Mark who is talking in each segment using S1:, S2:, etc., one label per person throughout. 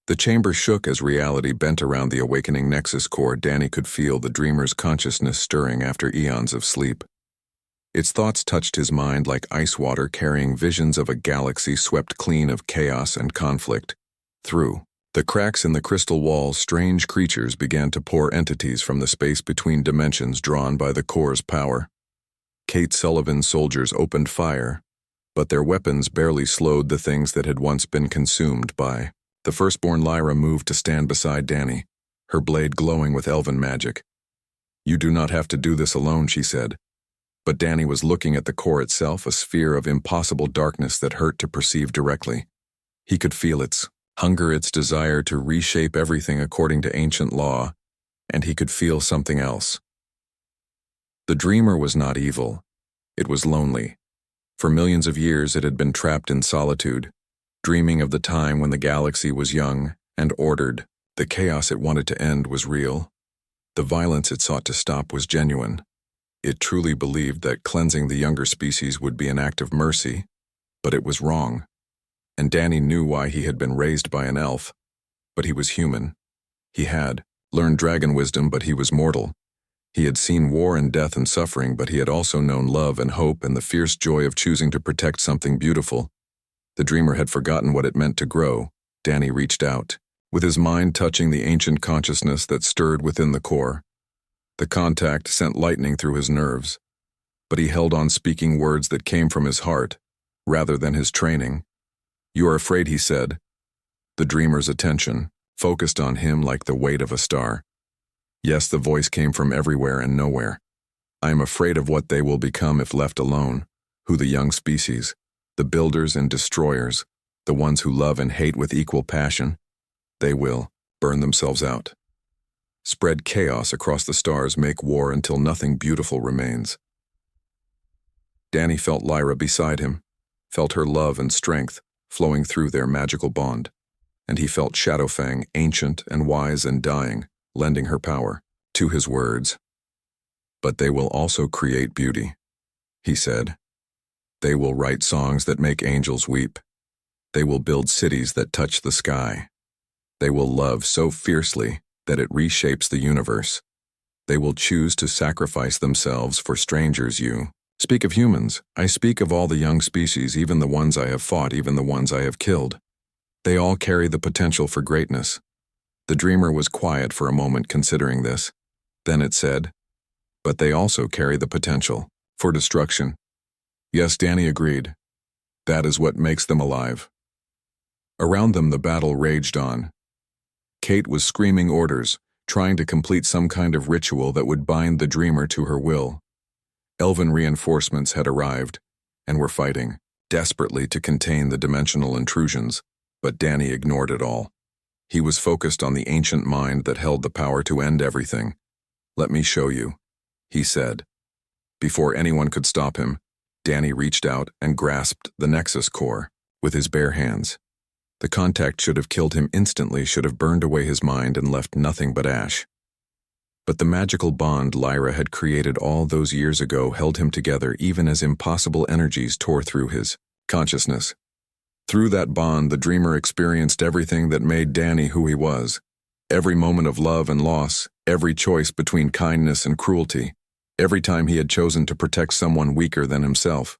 S1: The chamber shook as reality bent around the awakening Nexus core. Danny could feel the dreamer's consciousness stirring after eons of sleep. Its thoughts touched his mind like ice water carrying visions of a galaxy swept clean of chaos and conflict. Through the cracks in the crystal walls, strange creatures began to pour, entities from the space between dimensions drawn by the core's power. Kate Sullivan's soldiers opened fire, but their weapons barely slowed the things that had once been consumed by. The firstborn Lyra moved to stand beside Danny, her blade glowing with elven magic. "You do not have to do this alone," she said. But Danny was looking at the core itself, a sphere of impossible darkness that hurt to perceive directly. He could feel its hunger, its desire to reshape everything according to ancient law, and he could feel something else. The dreamer was not evil. It was lonely. For millions of years it had been trapped in solitude, dreaming of the time when the galaxy was young and ordered. The chaos it wanted to end was real. The violence it sought to stop was genuine. It truly believed that cleansing the younger species would be an act of mercy, but it was wrong. And Danny knew why. He had been raised by an elf, but he was human. He had learned dragon wisdom, but he was mortal. He had seen war and death and suffering, but he had also known love and hope and the fierce joy of choosing to protect something beautiful. The dreamer had forgotten what it meant to grow. Danny reached out, with his mind touching the ancient consciousness that stirred within the core. The contact sent lightning through his nerves, but he held on, speaking words that came from his heart, rather than his training. "You are afraid," he said. The dreamer's attention focused on him like the weight of a star. Yes, the voice came from everywhere and nowhere. "I am afraid of what they will become if left alone. Who the young species, the builders and destroyers, the ones who love and hate with equal passion. They will burn themselves out. Spread chaos across the stars, make war until nothing beautiful remains." Danny felt Lyra beside him, felt her love and strength flowing through their magical bond, and he felt Shadowfang, ancient and wise and dying, lending her power to his words. "But they will also create beauty," he said. "They will write songs that make angels weep. They will build cities that touch the sky. They will love so fiercely that it reshapes the universe. They will choose to sacrifice themselves for strangers." You speak of humans. I speak of all the young species, even the ones I have fought, even the ones I have killed. They all carry the potential for greatness. The dreamer was quiet for a moment, considering this. Then it said, "But they also carry the potential for destruction." Yes, Danny agreed. That is what makes them alive. Around them the battle raged on. Kate was screaming orders, trying to complete some kind of ritual that would bind the dreamer to her will. Elven reinforcements had arrived, and were fighting desperately to contain the dimensional intrusions, but Danny ignored it all. He was focused on the ancient mind that held the power to end everything. "Let me show you," he said. Before anyone could stop him, Danny reached out and grasped the Nexus core with his bare hands. The contact should have killed him instantly, should have burned away his mind and left nothing but ash. But the magical bond Lyra had created all those years ago held him together even as impossible energies tore through his consciousness. Through that bond, the dreamer experienced everything that made Danny who he was. Every moment of love and loss, every choice between kindness and cruelty, every time he had chosen to protect someone weaker than himself.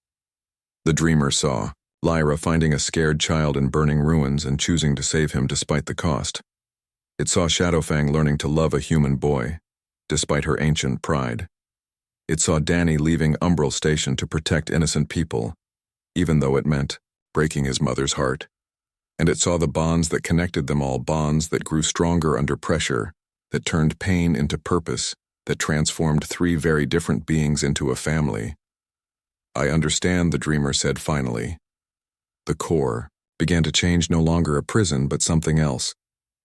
S1: The dreamer saw Lyra finding a scared child in burning ruins and choosing to save him despite the cost. It saw Shadowfang learning to love a human boy, despite her ancient pride. It saw Danny leaving Umbral Station to protect innocent people, even though it meant breaking his mother's heart. And it saw the bonds that connected them all, bonds that grew stronger under pressure, that turned pain into purpose, that transformed three very different beings into a family. "I understand," the dreamer said finally. The core began to change, no longer a prison but something else.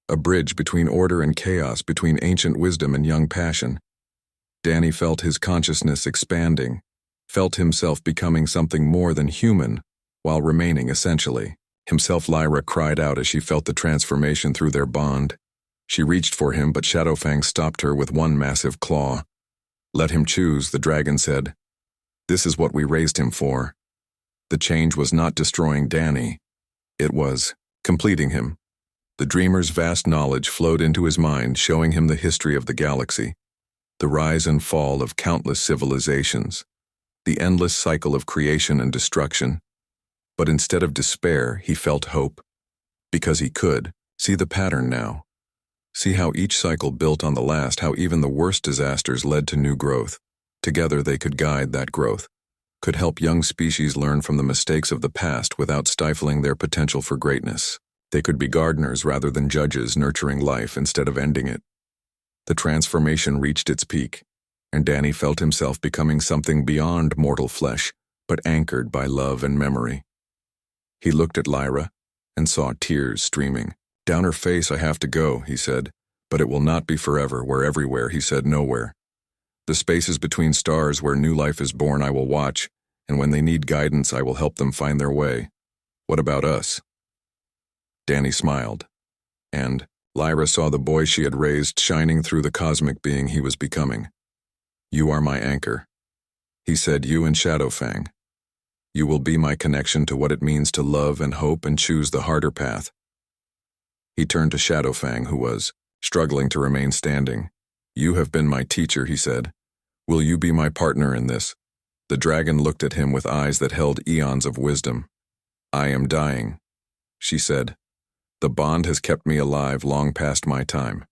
S1: A bridge between order and chaos, between ancient wisdom and young passion. Danny felt his consciousness expanding, felt himself becoming something more than human, while remaining essentially himself. Lyra cried out as she felt the transformation through their bond. She reached for him, but Shadowfang stopped her with one massive claw. "Let him choose," the dragon said. "This is what we raised him for." The change was not destroying Danny. It was completing him. The dreamer's vast knowledge flowed into his mind, showing him the history of the galaxy, the rise and fall of countless civilizations, the endless cycle of creation and destruction. But instead of despair, he felt hope, because he could see the pattern now. See how each cycle built on the last, how even the worst disasters led to new growth. Together they could guide that growth, could help young species learn from the mistakes of the past without stifling their potential for greatness. They could be gardeners rather than judges, nurturing life instead of ending it. The transformation reached its peak, and Danny felt himself becoming something beyond mortal flesh, but anchored by love and memory. He looked at Lyra and saw tears streaming. "Down her face, I have to go," he said, "but it will not be forever, where everywhere," he said, "nowhere. The spaces between stars where new life is born I will watch, and when they need guidance I will help them find their way. What about us?" Danny smiled, and Lyra saw the boy she had raised shining through the cosmic being he was becoming. "You are my anchor," he said, "you and Shadowfang. You will be my connection to what it means to love and hope and choose the harder path." He turned to Shadowfang, who was struggling to remain standing. "You have been my teacher," he said. "Will you be my partner in this?" The dragon looked at him with eyes that held eons of wisdom. "I am dying," she said. "The bond has kept me alive long past my time."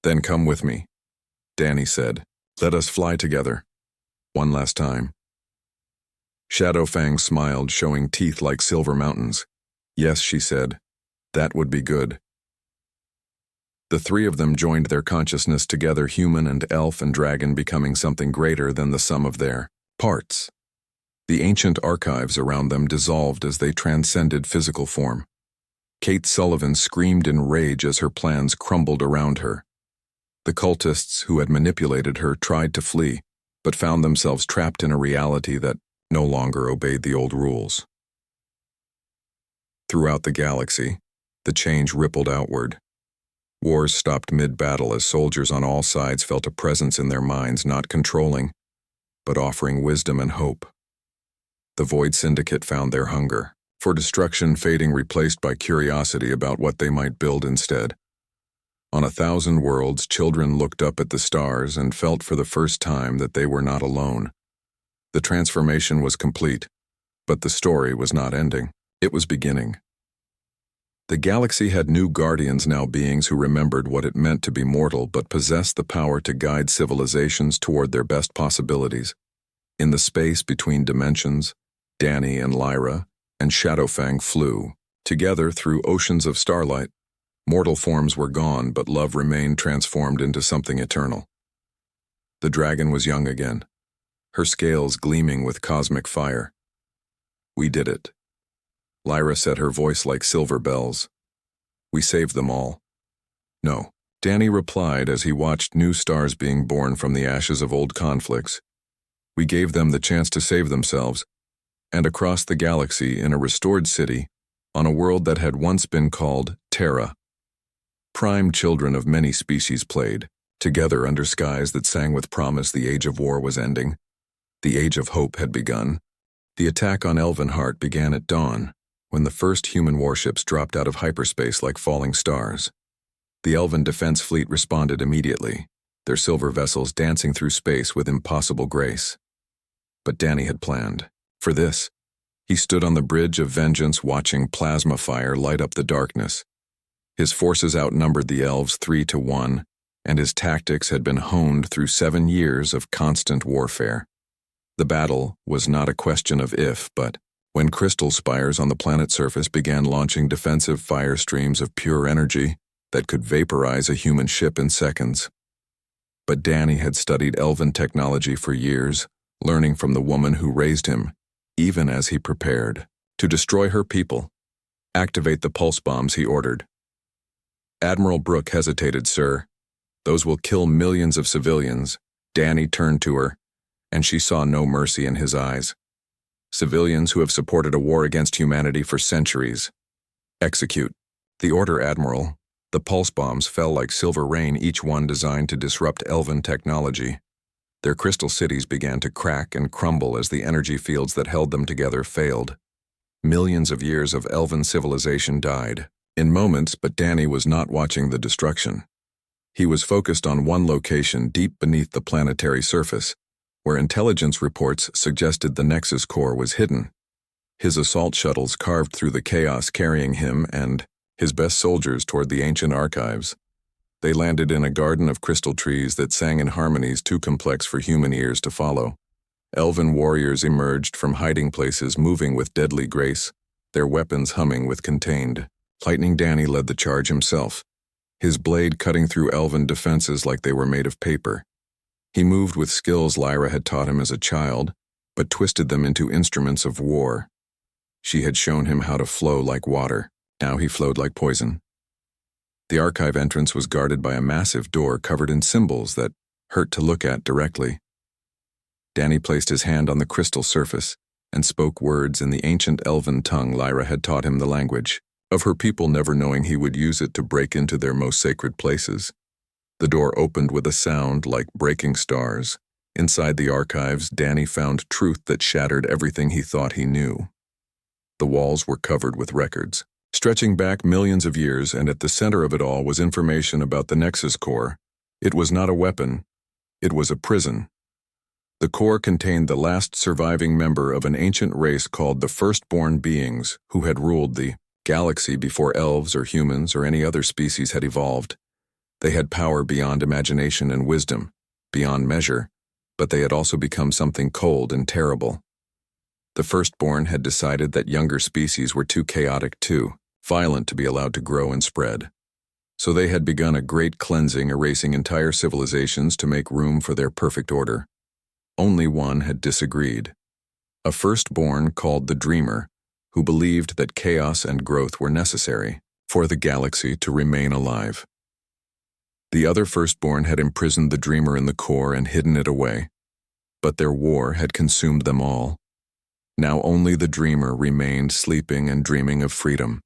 S1: "Then come with me," Danny said. "Let us fly together. One last time." Shadowfang smiled, showing teeth like silver mountains. "Yes," she said. "That would be good." The three of them joined their consciousness together, human and elf and dragon, becoming something greater than the sum of their parts. The ancient archives around them dissolved as they transcended physical form. Kate Sullivan screamed in rage as her plans crumbled around her. The cultists who had manipulated her tried to flee, but found themselves trapped in a reality that no longer obeyed the old rules. Throughout the galaxy, the change rippled outward. Wars stopped mid-battle as soldiers on all sides felt a presence in their minds, not controlling, but offering wisdom and hope. The Void Syndicate found their hunger for destruction fading, replaced by curiosity about what they might build instead. On 1,000 worlds, children looked up at the stars and felt for the first time that they were not alone. The transformation was complete, but the story was not ending. It was beginning. The galaxy had new guardians now, beings who remembered what it meant to be mortal but possessed the power to guide civilizations toward their best possibilities. In the space between dimensions, Danny and Lyra and Shadowfang flew together through oceans of starlight. Mortal forms were gone, but love remained, transformed into something eternal. The dragon was young again, her scales gleaming with cosmic fire. "We did it," Lyra said, her voice like silver bells. "We saved them all." "No," Danny replied as he watched new stars being born from the ashes of old conflicts. "We gave them the chance to save themselves." And across the galaxy, in a restored city, on a world that had once been called Terra, prime children of many species played, together under skies that sang with promise. The age of war was ending. The age of hope had begun. The attack on Elvenheart began at dawn, when the first human warships dropped out of hyperspace like falling stars. The Elven Defense Fleet responded immediately, their silver vessels dancing through space with impossible grace. But Danny had planned for this. He stood on the bridge of vengeance, watching plasma fire light up the darkness. His forces outnumbered the elves 3-1, and his tactics had been honed through 7 years of constant warfare. The battle was not a question of if, but when crystal spires on the planet's surface began launching defensive fire streams of pure energy that could vaporize a human ship in seconds. But Danny had studied Elven technology for years, learning from the woman who raised him, even as he prepared to destroy her people. "Activate the pulse bombs," he ordered. Admiral Brooke hesitated. "Sir, those will kill millions of civilians." Danny turned to her, and she saw no mercy in his eyes. "Civilians who have supported a war against humanity for centuries. Execute the order, Admiral." The pulse bombs fell like silver rain, each one designed to disrupt Elven technology. Their crystal cities began to crack and crumble as the energy fields that held them together failed. Millions of years of Elven civilization died, in moments, but Danny was not watching the destruction. He was focused on one location deep beneath the planetary surface, where intelligence reports suggested the Nexus core was hidden. His assault shuttles carved through the chaos, carrying him and his best soldiers toward the ancient archives. They landed in a garden of crystal trees that sang in harmonies too complex for human ears to follow. Elven warriors emerged from hiding places, moving with deadly grace, their weapons humming with contained. Lightning Danny led the charge himself, his blade cutting through elven defenses like they were made of paper. He moved with skills Lyra had taught him as a child, but twisted them into instruments of war. She had shown him how to flow like water. Now he flowed like poison. The archive entrance was guarded by a massive door covered in symbols that hurt to look at directly. Danny placed his hand on the crystal surface and spoke words in the ancient elven tongue Lyra had taught him, the language of her people, never knowing he would use it to break into their most sacred places. The door opened with a sound like breaking stars. Inside the archives, Danny found truth that shattered everything he thought he knew. The walls were covered with records, stretching back millions of years, and at the center of it all was information about the Nexus core. It was not a weapon, it was a prison. The core contained the last surviving member of an ancient race called the Firstborn Beings, who had ruled the galaxy before elves or humans or any other species had evolved. They had power beyond imagination and wisdom, beyond measure, but they had also become something cold and terrible. The Firstborn had decided that younger species were too chaotic, too violent to be allowed to grow and spread. So they had begun a great cleansing, erasing entire civilizations to make room for their perfect order. Only one had disagreed. A Firstborn called the Dreamer, who believed that chaos and growth were necessary for the galaxy to remain alive. The other Firstborn had imprisoned the Dreamer in the core and hidden it away, but their war had consumed them all. Now only the Dreamer remained, sleeping and dreaming of freedom.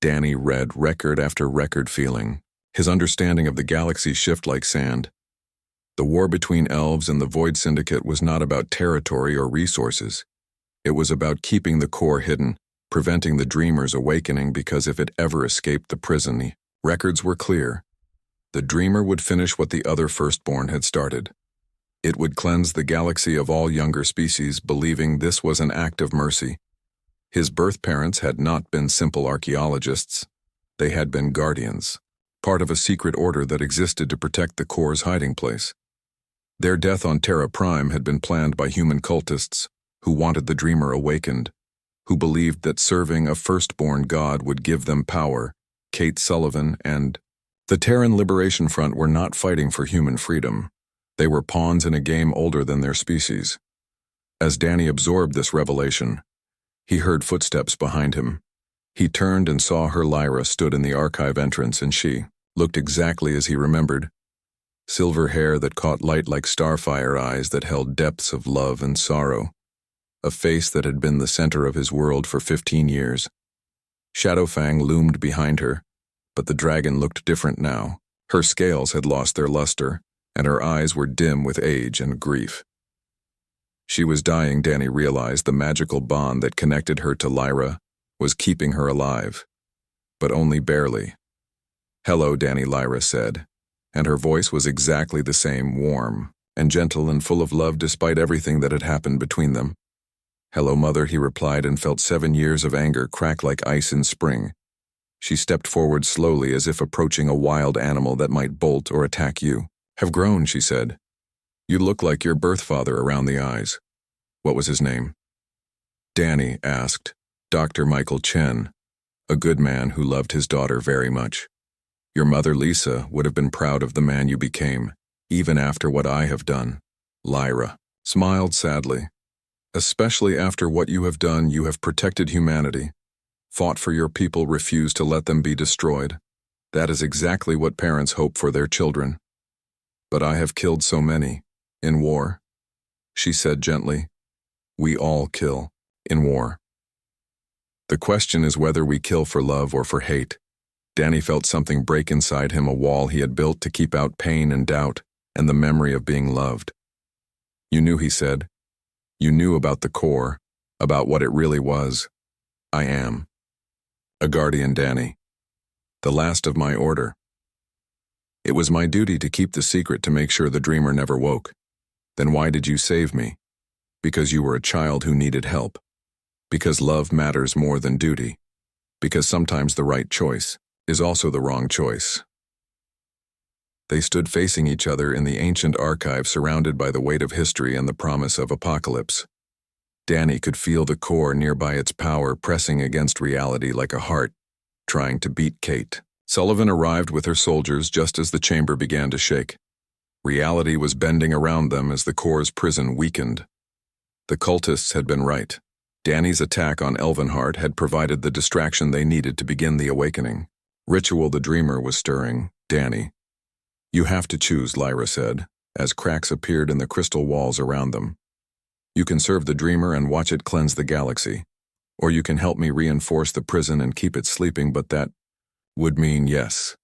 S1: Danny read record after record, feeling his understanding of the galaxy shift like sand. The war between elves and the Void Syndicate was not about territory or resources. It was about keeping the core hidden, preventing the Dreamer's awakening, because if it ever escaped the prison, the records were clear. The Dreamer would finish what the other Firstborn had started. It would cleanse the galaxy of all younger species, believing this was an act of mercy. His birth parents had not been simple archaeologists. They had been guardians, part of a secret order that existed to protect the core's hiding place. Their death on Terra Prime had been planned by human cultists who wanted the Dreamer awakened, who believed that serving a Firstborn god would give them power. Kate Sullivan and the Terran Liberation Front were not fighting for human freedom. They were pawns in a game older than their species. As Danny absorbed this revelation, he heard footsteps behind him. He turned and saw her. Lyra stood in the archive entrance, and she looked exactly as he remembered. Silver hair that caught light like starfire, eyes that held depths of love and sorrow. A face that had been the center of his world for 15 years. Shadowfang loomed behind her, but the dragon looked different now. Her scales had lost their luster, and her eyes were dim with age and grief. She was dying. Danny realized the magical bond that connected her to Lyra was keeping her alive, but only barely. "Hello, Danny," Lyra said, and her voice was exactly the same, warm and gentle and full of love despite everything that had happened between them. "Hello, Mother," he replied, and felt 7 years of anger crack like ice in spring. She stepped forward slowly, as if approaching a wild animal that might bolt or attack you. "Have grown," she said. "You look like your birth father around the eyes." "What was his name?" Danny asked. "Dr. Michael Chen, a good man who loved his daughter very much. Your mother, Lisa, would have been proud of the man you became, even after what I have done." Lyra smiled sadly. "Especially after what you have done. You have protected humanity, fought for your people, refused to let them be destroyed. That is exactly what parents hope for their children. But I have killed so many, in war," she said gently. "We all kill, in war. The question is whether we kill for love or for hate." Danny felt something break inside him, a wall he had built to keep out pain and doubt and the memory of being loved. "You knew," he said. "You knew about the core, about what it really was. I am a guardian, Danny. The last of my order. It was my duty to keep the secret to make sure the dreamer never woke. Then why did you save me? Because you were a child who needed help. Because love matters more than duty. Because sometimes the right choice is also the wrong choice. They stood facing each other in the ancient archive, surrounded by the weight of history and the promise of apocalypse. Danny could feel the core nearby, its power pressing against reality like a heart trying to beat Kate. Sullivan arrived with her soldiers just as the chamber began to shake. Reality was bending around them as the core's prison weakened. The cultists had been right. Danny's attack on Elvenheart had provided the distraction they needed to begin the awakening. Ritual the Dreamer was stirring. Danny. You have to choose, Lyra said, as cracks appeared in the crystal walls around them. You can serve the Dreamer and watch it cleanse the galaxy. Or you can help me reinforce the prison and keep it sleeping, but that would mean yes.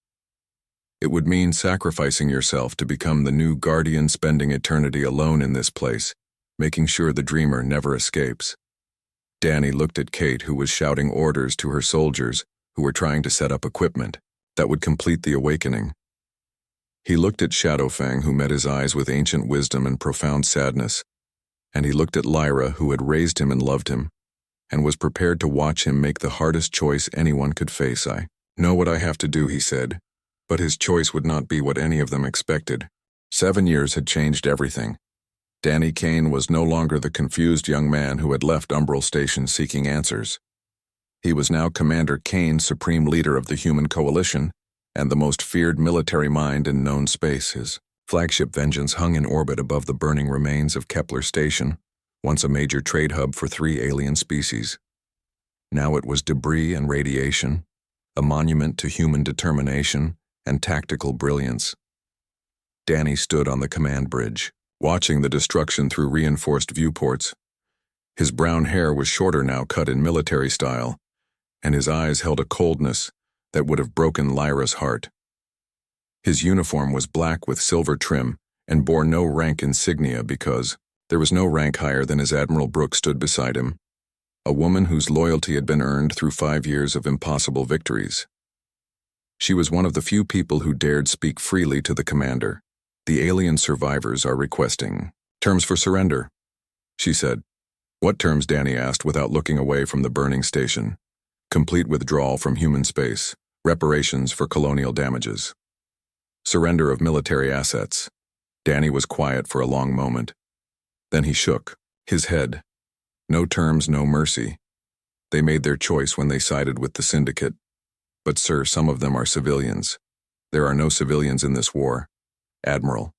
S1: It would mean sacrificing yourself to become the new guardian, spending eternity alone in this place, making sure the Dreamer never escapes. Danny looked at Kate, who was shouting orders to her soldiers, who were trying to set up equipment that would complete the awakening. He looked at Shadowfang, who met his eyes with ancient wisdom and profound sadness, and he looked at Lyra, who had raised him and loved him, and was prepared to watch him make the hardest choice anyone could face. I know what I have to do, he said, but his choice would not be what any of them expected. 7 years had changed everything. Danny Kane was no longer the confused young man who had left Umbral Station seeking answers. He was now Commander Kane, supreme leader of the human coalition, and the most feared military mind in known space. His flagship Vengeance hung in orbit above the burning remains of Kepler Station, once a major trade hub for 3 alien species. Now it was debris and radiation, a monument to human determination and tactical brilliance. Danny stood on the command bridge, watching the destruction through reinforced viewports. His brown hair was shorter now, cut in military style, and his eyes held a coldness that would have broken Lyra's heart. His uniform was black with silver trim and bore no rank insignia because there was no rank higher than as Admiral Brooke stood beside him, a woman whose loyalty had been earned through 5 years of impossible victories. She was one of the few people who dared speak freely to the commander. The alien survivors are requesting terms for surrender, she said. What terms? Danny asked without looking away from the burning station. Complete withdrawal from human space, reparations for colonial damages. Surrender of military assets. Danny was quiet for a long moment. Then he shook his head. No terms, no mercy. They made their choice when they sided with the syndicate. But sir, some of them are civilians. There are no civilians in this war, Admiral.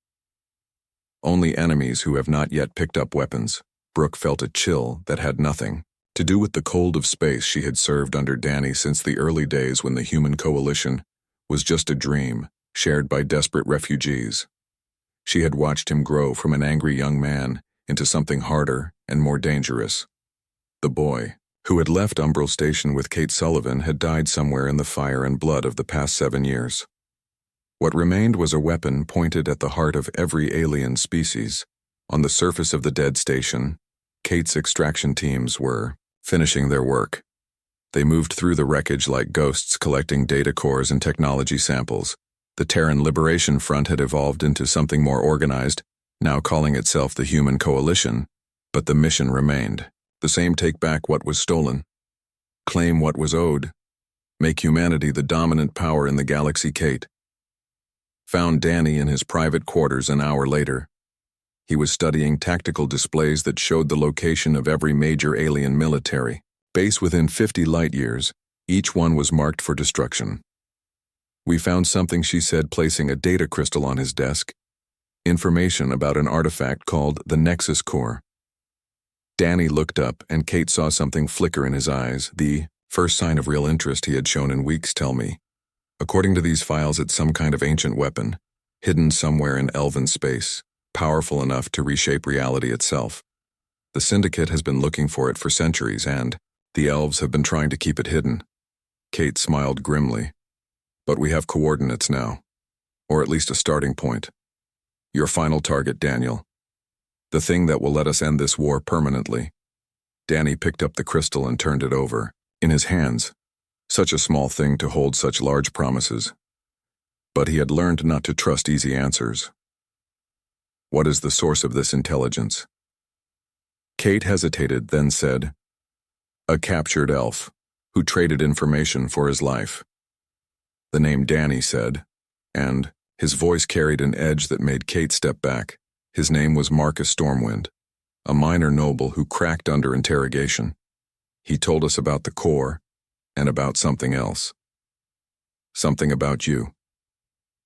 S1: Only enemies who have not yet picked up weapons. Brooke felt a chill that had nothing to do with the cold of space. She had served under Danny since the early days when the human coalition was just a dream shared by desperate refugees. She had watched him grow from an angry young man into something harder and more dangerous. The boy, who had left Umbral Station with Kate Sullivan, had died somewhere in the fire and blood of the past 7 years. What remained was a weapon pointed at the heart of every alien species. On the surface of the dead station, Kate's extraction teams were finishing their work. They moved through the wreckage like ghosts, collecting data cores and technology samples. The Terran Liberation Front had evolved into something more organized, now calling itself the Human Coalition, but the mission remained. The same: take back what was stolen, claim what was owed, make humanity the dominant power in the galaxy. Kate found Danny in his private quarters an hour later. He was studying tactical displays that showed the location of every major alien military base within 50 light-years. Each one was marked for destruction. We found something, she said, placing a data crystal on his desk. Information about an artifact called the Nexus Core. Danny looked up, and Kate saw something flicker in his eyes, the first sign of real interest he had shown in weeks. Tell me. According to these files, it's some kind of ancient weapon, hidden somewhere in elven space, powerful enough to reshape reality itself. The Syndicate has been looking for it for centuries, and the elves have been trying to keep it hidden. Kate smiled grimly. But we have coordinates now, or at least a starting point. Your final target, Daniel. The thing that will let us end this war permanently. Danny picked up the crystal and turned it over. In his hands, Such a small thing to hold such large promises. But he had learned not to trust easy answers. What is the source of this intelligence? Kate hesitated, then said, "A captured elf, who traded information for his life." The name Danny said, and his voice carried an edge that made Kate step back. His name was Marcus Stormwind, a minor noble who cracked under interrogation. He told us about the core, and about something else. Something about you.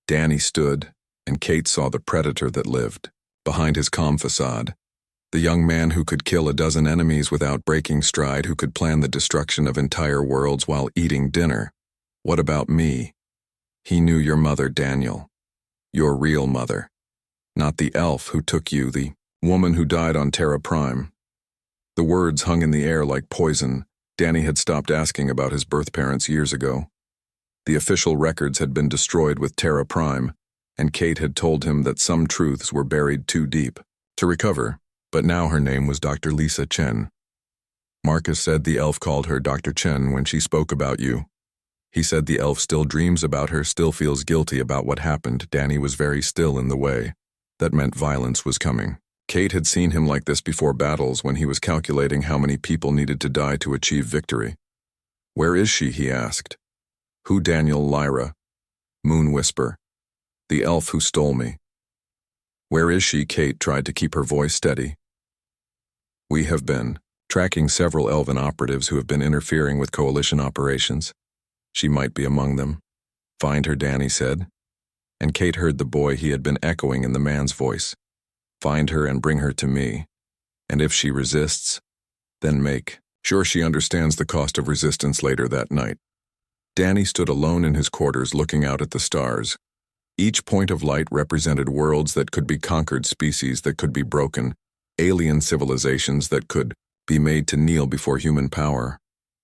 S1: Danny stood, and Kate saw the predator that lived behind his calm facade. The young man who could kill a dozen enemies without breaking stride, who could plan the destruction of entire worlds while eating dinner. What about me? He knew your mother, Daniel. Your real mother. Not the elf who took you, the woman who died on Terra Prime. The words hung in the air like poison. Danny had stopped asking about his birth parents years ago. The official records had been destroyed with Terra Prime, and Kate had told him that some truths were buried too deep to recover, but now her name was Dr. Lisa Chen. Marcus said the elf called her Dr. Chen when she spoke about you. He said the elf still dreams about her, still feels guilty about what happened. Danny was very still in the way. That meant violence was coming. Kate had seen him like this before battles, when he was calculating how many people needed to die to achieve victory. "Where is she?" he asked. "Who? Daniel? Lyra? Moon Whisper. The elf who stole me." "Where is she?" Kate tried to keep her voice steady. "We have been tracking several elven operatives who have been interfering with coalition operations. She might be among them." "Find her," Danny said. And Kate heard the boy he had been echoing in the man's voice. "Find her and bring her to me. And if she resists, then make sure she understands the cost of resistance." Later that night, Danny stood alone in his quarters looking out at the stars. Each point of light represented worlds that could be conquered, species that could be broken, alien civilizations that could be made to kneel before human power.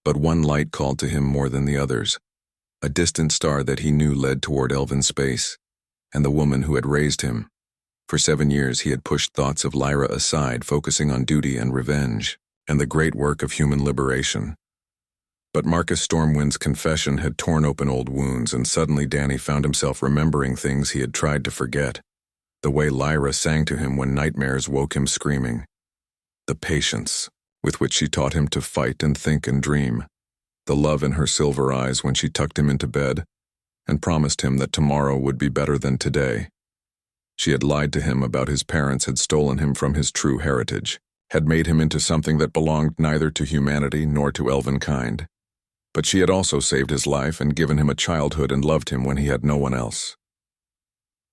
S1: But one light called to him more than the others. A distant star that he knew led toward elven space, and the woman who had raised him. For 7 years he had pushed thoughts of Lyra aside, focusing on duty and revenge, and the great work of human liberation. But Marcus Stormwind's confession had torn open old wounds, and suddenly Danny found himself remembering things he had tried to forget. The way Lyra sang to him when nightmares woke him screaming. The patience with which she taught him to fight and think and dream. The love in her silver eyes when she tucked him into bed and promised him that tomorrow would be better than today. She had lied to him about his parents, had stolen him from his true heritage, had made him into something that belonged neither to humanity nor to elven kind. But she had also saved his life and given him a childhood and loved him when he had no one else.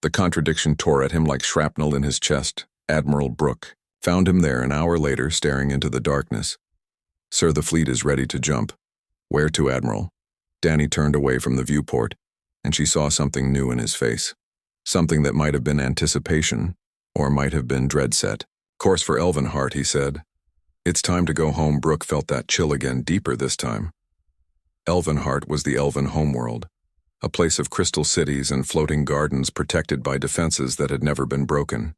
S1: The contradiction tore at him like shrapnel in his chest. Admiral Brooke found him there an hour later, staring into the darkness. "Sir, the fleet is ready to jump." "Where to, Admiral?" Danny turned away from the viewport, and she saw something new in his face. Something that might have been anticipation, or might have been dread set. "Course for Elvenheart," he said. "It's time to go home." Brooke felt that chill again, deeper this time. Elvenheart was the elven homeworld, a place of crystal cities and floating gardens protected by defenses that had never been broken.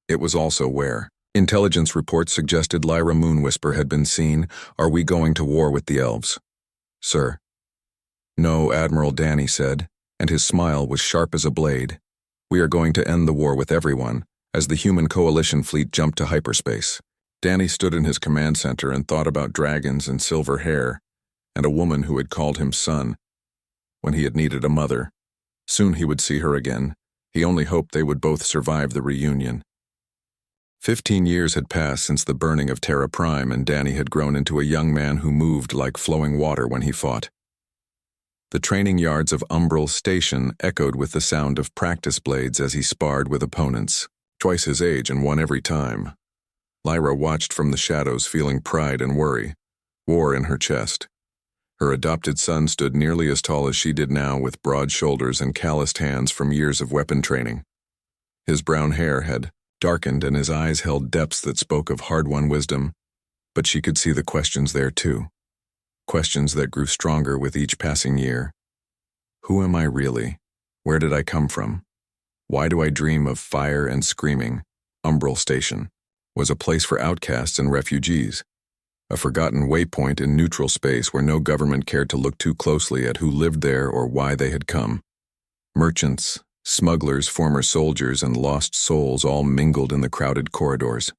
S1: It was also where intelligence reports suggested Lyra Moonwhisper had been seen. "Are we going to war with the elves?" "Sir." "No, Admiral," Danny said, and his smile was sharp as a blade. "We are going to end the war with everyone," as the human coalition fleet jumped to hyperspace. Danny stood in his command center and thought about dragons and silver hair, and a woman who had called him son when he had needed a mother. Soon he would see her again. He only hoped they would both survive the reunion. 15 years had passed since the burning of Terra Prime, and Danny had grown into a young man who moved like flowing water when he fought. The training yards of Umbral Station echoed with the sound of practice blades as he sparred with opponents, twice his age and won every time. Lyra watched from the shadows, feeling pride and worry, war in her chest. Her adopted son stood nearly as tall as she did now, with broad shoulders and calloused hands from years of weapon training. His brown hair had darkened and his eyes held depths that spoke of hard-won wisdom, but she could see the questions there too. Questions that grew stronger with each passing year. Who am I really? Where did I come from? Why do I dream of fire and screaming? Umbral Station was a place for outcasts and refugees, a forgotten waypoint in neutral space where no government cared to look too closely at who lived there or why they had come. Merchants, smugglers, former soldiers, and lost souls all mingled in the crowded corridors.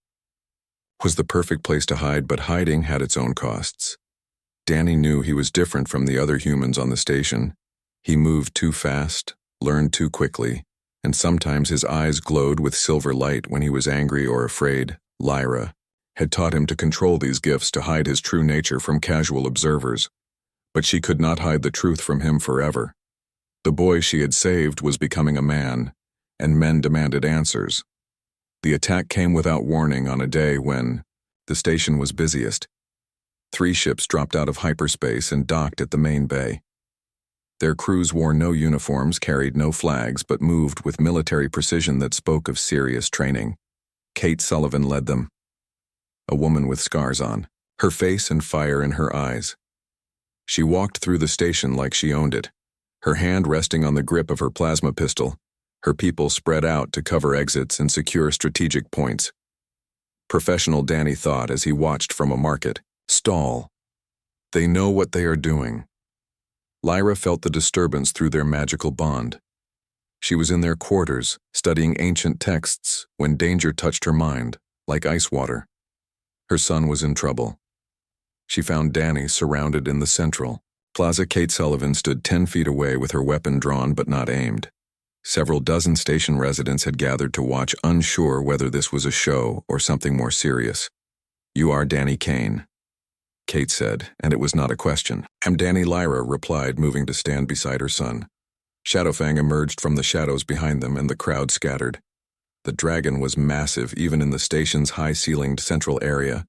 S1: Was the perfect place to hide, but hiding had its own costs. Danny knew he was different from the other humans on the station. He moved too fast, learned too quickly, and sometimes his eyes glowed with silver light when he was angry or afraid. Lyra had taught him to control these gifts to hide his true nature from casual observers, but she could not hide the truth from him forever. The boy she had saved was becoming a man, and men demanded answers. The attack came without warning on a day when the station was busiest. 3 ships dropped out of hyperspace and docked at the main bay. Their crews wore no uniforms, carried no flags, but moved with military precision that spoke of serious training. Kate Sullivan led them, a woman with scars on her face and fire in her eyes. She walked through the station like she owned it, her hand resting on the grip of her plasma pistol, her people spread out to cover exits and secure strategic points. Professional Danny thought as he watched from a market stall. They know what they are doing. Lyra felt the disturbance through their magical bond. She was in their quarters, studying ancient texts, when danger touched her mind, like ice water. Her son was in trouble. She found Danny surrounded in the central plaza. Kate Sullivan stood 10 feet away with her weapon drawn but not aimed. Several dozen station residents had gathered to watch, unsure whether this was a show or something more serious. "You are Danny Kane," Kate said, and it was not a question. "I'm Danny," Lyra replied, moving to stand beside her son. Shadowfang emerged from the shadows behind them, and the crowd scattered. The dragon was massive, even in the station's high-ceilinged central area.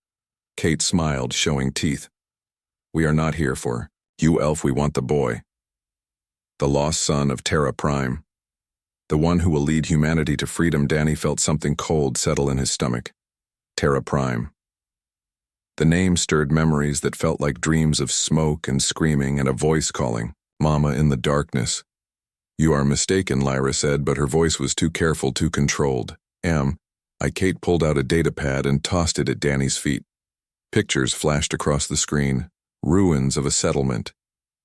S1: Kate smiled, showing teeth. "We are not here for you, elf. We want the boy. The lost son of Terra Prime. The one who will lead humanity to freedom." Danny felt something cold settle in his stomach. Terra Prime. The name stirred memories that felt like dreams of smoke and screaming and a voice calling, "Mama," in the darkness. "You are mistaken," Lyra said, but her voice was too careful, too controlled. Kate pulled out a datapad and tossed it at Danny's feet. Pictures flashed across the screen, ruins of a settlement,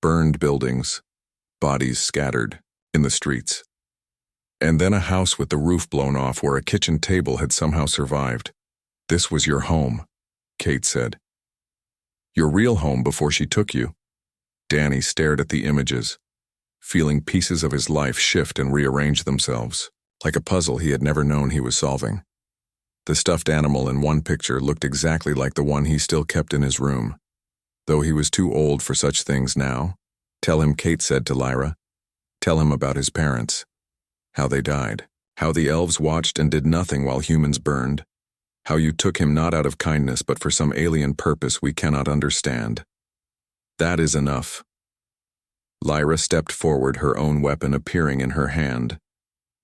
S1: burned buildings, bodies scattered in the streets. And then a house with the roof blown off where a kitchen table had somehow survived. "This was your home," Kate said. "Your real home before she took you." Danny stared at the images, feeling pieces of his life shift and rearrange themselves, like a puzzle he had never known he was solving. The stuffed animal in one picture looked exactly like the one he still kept in his room, though he was too old for such things now. "Tell him," Kate said to Lyra. "Tell him about his parents. How they died. How the elves watched and did nothing while humans burned. How you took him not out of kindness but for some alien purpose we cannot understand. That is enough." Lyra stepped forward, her own weapon appearing in her hand.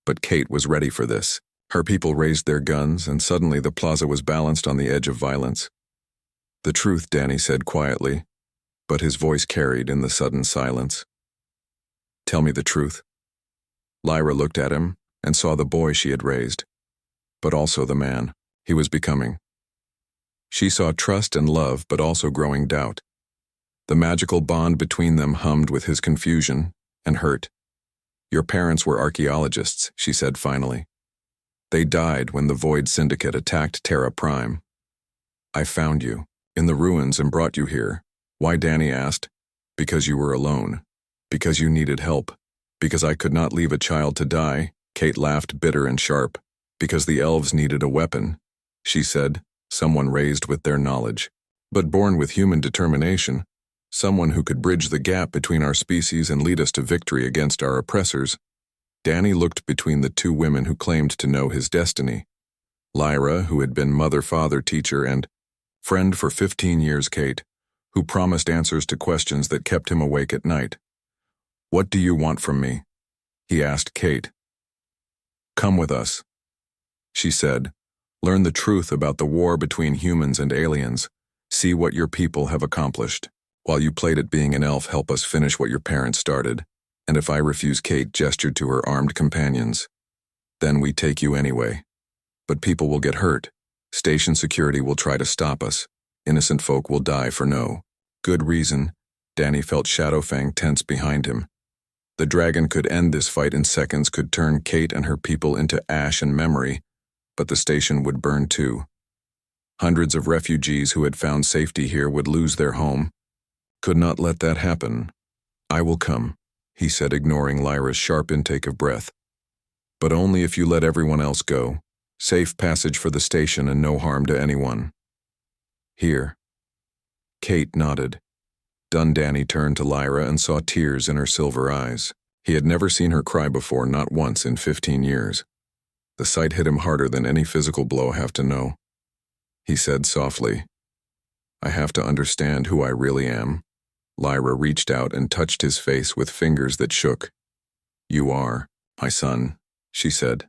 S1: But Kate was ready for this. Her people raised their guns, and suddenly the plaza was balanced on the edge of violence. "The truth," Danny said quietly, but his voice carried in the sudden silence. "Tell me the truth." Lyra looked at him and saw the boy she had raised, but also the man he was becoming. She saw trust and love, but also growing doubt. The magical bond between them hummed with his confusion and hurt. "Your parents were archaeologists," she said finally. "They died when the Void Syndicate attacked Terra Prime. I found you in the ruins and brought you here." "Why?" Danny asked. "Because you were alone. Because you needed help. Because I could not leave a child to die." Kate laughed, bitter and sharp. "Because the elves needed a weapon," she said, "someone raised with their knowledge, but born with human determination. Someone who could bridge the gap between our species and lead us to victory against our oppressors." Danny looked between the 2 women who claimed to know his destiny. Lyra, who had been mother, father, teacher, and friend for 15 years, Kate, who promised answers to questions that kept him awake at night. "What do you want from me?" he asked Kate. "Come with us," she said. "Learn the truth about the war between humans and aliens. See what your people have accomplished. While you played at being an elf, help us finish what your parents started. And if I refuse," Kate gestured to her armed companions, "then we take you anyway. But people will get hurt. Station security will try to stop us. Innocent folk will die for no good reason. Danny felt Shadowfang tense behind him. The dragon could end this fight in seconds, could turn Kate and her people into ash and memory, but the station would burn too. Hundreds of refugees who had found safety here would lose their home. Could not let that happen. I will come, he said, ignoring Lyra's sharp intake of breath. But only if you let everyone else go. Safe passage for the station and no harm to anyone. Here. Kate nodded. Danny turned to Lyra and saw tears in her silver eyes. He had never seen her cry before, not once in 15 years. The sight hit him harder than any physical blow have to know. He said softly, I have to understand who I really am. Lyra reached out and touched his face with fingers that shook. You are, my son, she said.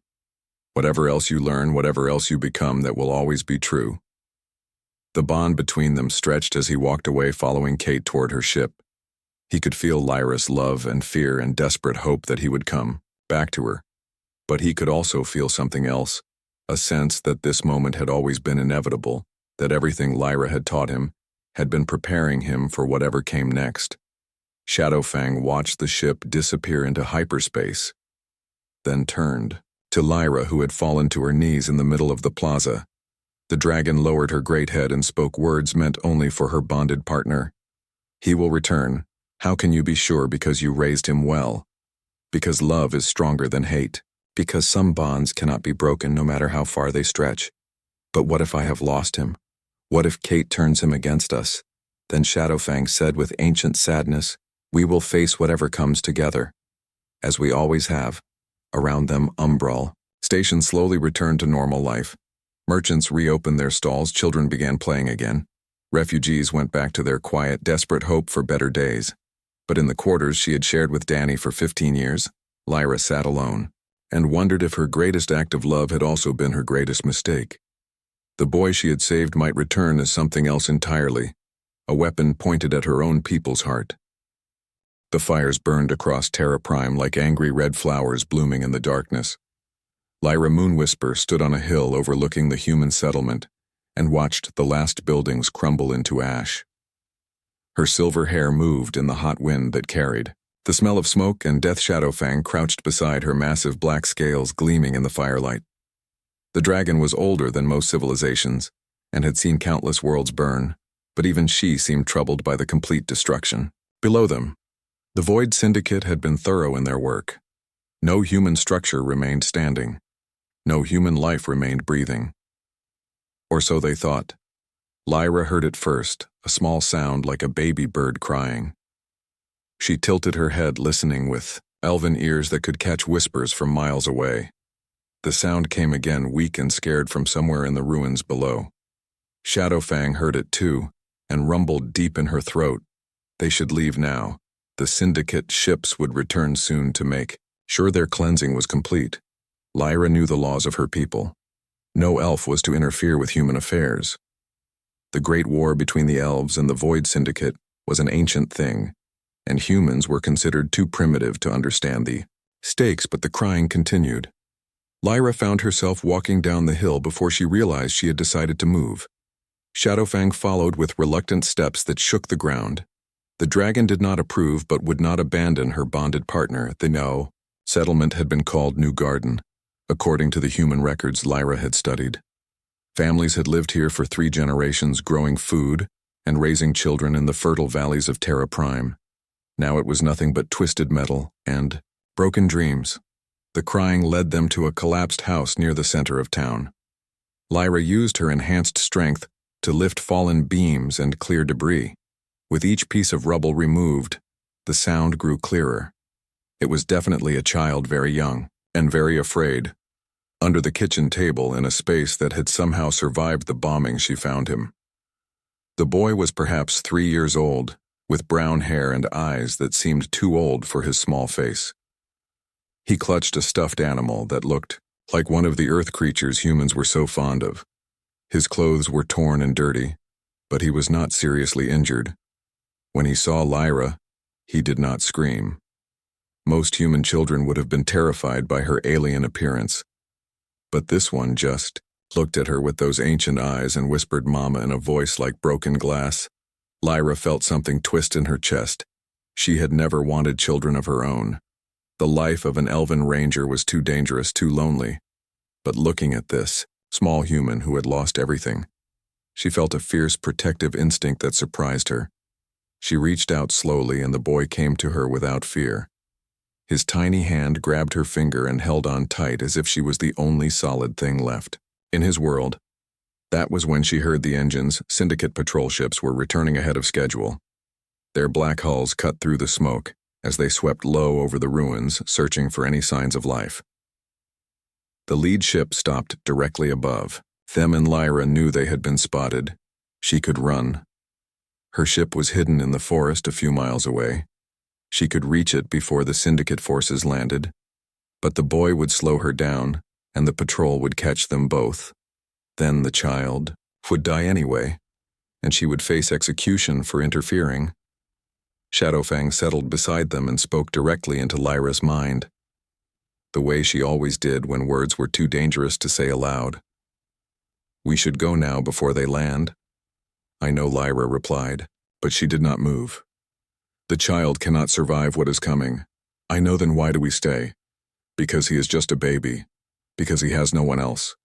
S1: Whatever else you learn, whatever else you become, that will always be true. The bond between them stretched as he walked away, following Kate toward her ship. He could feel Lyra's love and fear and desperate hope that he would come back to her. But he could also feel something else, a sense that this moment had always been inevitable, that everything Lyra had taught him had been preparing him for whatever came next. Shadowfang watched the ship disappear into hyperspace, then turned to Lyra, who had fallen to her knees in the middle of the plaza. The dragon lowered her great head and spoke words meant only for her bonded partner. He will return. How can you be sure? Because you raised him well. Because love is stronger than hate. Because some bonds cannot be broken no matter how far they stretch. But what if I have lost him? What if Kate turns him against us? Then Shadowfang said with ancient sadness, we will face whatever comes together. As we always have. Around them, Umbral. Station slowly returned to normal life. Merchants reopened their stalls, children began playing again. Refugees went back to their quiet, desperate hope for better days. But in the quarters she had shared with Danny for 15 years, Lyra sat alone, and wondered if her greatest act of love had also been her greatest mistake. The boy she had saved might return as something else entirely, a weapon pointed at her own people's heart. The fires burned across Terra Prime like angry red flowers blooming in the darkness. Lyra Moonwhisper stood on a hill overlooking the human settlement and watched the last buildings crumble into ash. Her silver hair moved in the hot wind that carried. The smell of smoke and Death Shadowfang crouched beside her, massive black scales gleaming in the firelight. The dragon was older than most civilizations and had seen countless worlds burn, but even she seemed troubled by the complete destruction. Below them, the Void Syndicate had been thorough in their work. No human structure remained standing. No human life remained breathing. Or so they thought. Lyra heard it first, a small sound like a baby bird crying. She tilted her head, listening with elven ears that could catch whispers from miles away. The sound came again, weak and scared, from somewhere in the ruins below. Shadowfang heard it too, and rumbled deep in her throat. They should leave now. The Syndicate ships would return soon to make sure their cleansing was complete. Lyra knew the laws of her people. No elf was to interfere with human affairs. The great war between the elves and the Void Syndicate was an ancient thing, and humans were considered too primitive to understand the stakes, but the crying continued. Lyra found herself walking down the hill before she realized she had decided to move. Shadowfang followed with reluctant steps that shook the ground. The dragon did not approve but would not abandon her bonded partner. The settlement had been called New Garden, according to the human records Lyra had studied. Families had lived here for 3 generations, growing food and raising children in the fertile valleys of Terra Prime. Now it was nothing but twisted metal and broken dreams. The crying led them to a collapsed house near the center of town. Lyra used her enhanced strength to lift fallen beams and clear debris. With each piece of rubble removed, the sound grew clearer. It was definitely a child, very young and very afraid. Under the kitchen table, in a space that had somehow survived the bombing, she found him. The boy was perhaps 3 years old, with brown hair and eyes that seemed too old for his small face. He clutched a stuffed animal that looked like one of the earth creatures humans were so fond of. His clothes were torn and dirty, but he was not seriously injured. When he saw Lyra, he did not scream. Most human children would have been terrified by her alien appearance. But this one just looked at her with those ancient eyes and whispered "Mama" in a voice like broken glass. Lyra felt something twist in her chest. She had never wanted children of her own. The life of an elven ranger was too dangerous, too lonely. But looking at this small human who had lost everything, she felt a fierce protective instinct that surprised her. She reached out slowly and the boy came to her without fear. His tiny hand grabbed her finger and held on tight as if she was the only solid thing left. In his world, that was when she heard the engines. Syndicate patrol ships were returning ahead of schedule. Their black hulls cut through the smoke as they swept low over the ruins, searching for any signs of life. The lead ship stopped directly above. Them and Lyra knew they had been spotted. She could run. Her ship was hidden in the forest a few miles away. She could reach it before the Syndicate forces landed, but the boy would slow her down, and the patrol would catch them both. Then the child would die anyway, and she would face execution for interfering. Shadowfang settled beside them and spoke directly into Lyra's mind, the way she always did when words were too dangerous to say aloud. "We should go now before they land." "I know," Lyra replied, but she did not move. "The child cannot survive what is coming." "I know, then why do we stay?" "Because he is just a baby. Because he has no one else.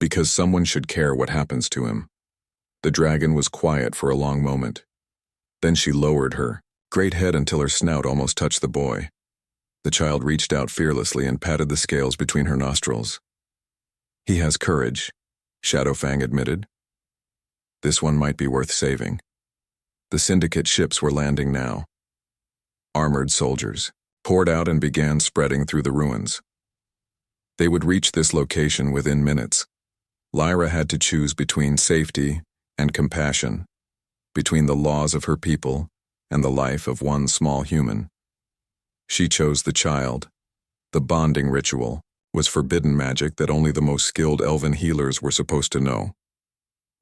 S1: Because someone should care what happens to him." The dragon was quiet for a long moment. Then she lowered her great head until her snout almost touched the boy. The child reached out fearlessly and patted the scales between her nostrils. "He has courage," Shadowfang admitted. "This one might be worth saving." The Syndicate ships were landing now. Armored soldiers poured out and began spreading through the ruins. They would reach this location within minutes. Lyra had to choose between safety and compassion, between the laws of her people and the life of one small human. She chose the child. The bonding ritual was forbidden magic that only the most skilled elven healers were supposed to know.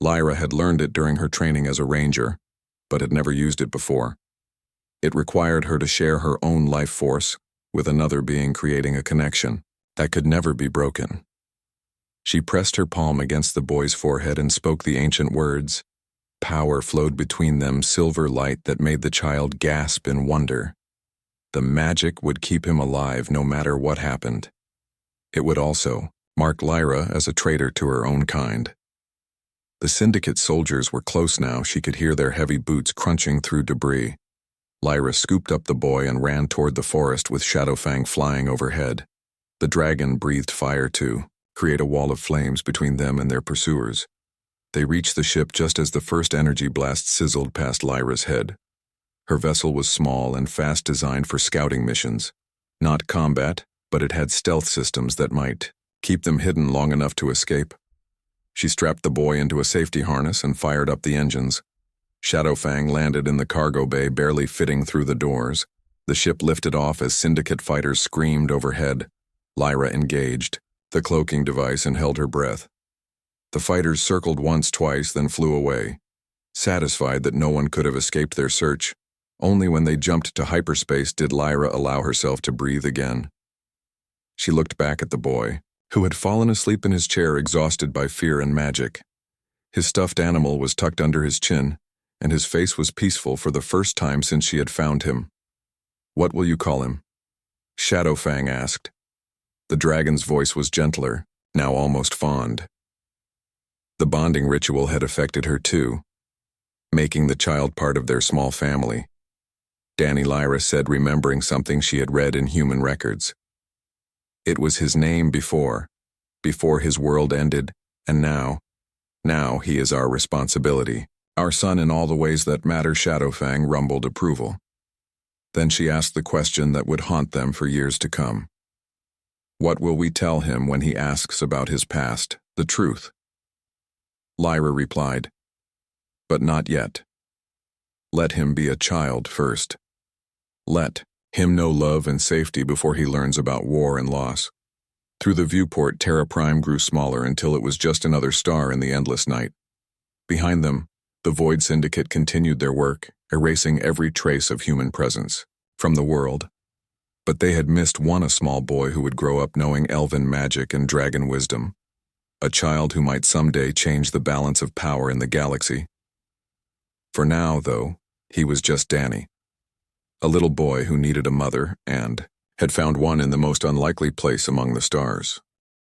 S1: Lyra had learned it during her training as a ranger, but had never used it before. It required her to share her own life force with another being, creating a connection that could never be broken. She pressed her palm against the boy's forehead and spoke the ancient words. Power flowed between them, silver light that made the child gasp in wonder. The magic would keep him alive no matter what happened. It would also mark Lyra as a traitor to her own kind. The Syndicate soldiers were close now. She could hear their heavy boots crunching through debris. Lyra scooped up the boy and ran toward the forest with Shadowfang flying overhead. The dragon breathed fire to create a wall of flames between them and their pursuers. They reached the ship just as the first energy blast sizzled past Lyra's head. Her vessel was small and fast, designed for scouting missions. Not combat, but it had stealth systems that might keep them hidden long enough to escape. She strapped the boy into a safety harness and fired up the engines. Shadowfang landed in the cargo bay, barely fitting through the doors. The ship lifted off as Syndicate fighters screamed overhead. Lyra engaged the cloaking device and held her breath. The fighters circled once, twice, then flew away. Satisfied that no one could have escaped their search, only when they jumped to hyperspace did Lyra allow herself to breathe again. She looked back at the boy, who had fallen asleep in his chair, exhausted by fear and magic. His stuffed animal was tucked under his chin, and his face was peaceful for the first time since she had found him. "What will you call him?" Shadowfang asked. The dragon's voice was gentler, now almost fond. The bonding ritual had affected her too, making the child part of their small family. Danny, Lyra said, remembering something she had read in human records. It was his name before his world ended, and now he is our responsibility, our son in all the ways that matter. Shadowfang rumbled approval. Then she asked the question that would haunt them for years to come. What will we tell him when he asks about his past, the truth? Lyra replied, but not yet. Let him be a child first. Let him know love and safety before he learns about war and loss. Through the viewport, Terra Prime grew smaller until it was just another star in the endless night. Behind them, the Void Syndicate continued their work, erasing every trace of human presence from the world. But they had missed one, a small boy who would grow up knowing elven magic and dragon wisdom. a child who might someday change the balance of power in the galaxy. For now, though, he was just Danny, a little boy who needed a mother and had found one in the most unlikely place among the stars.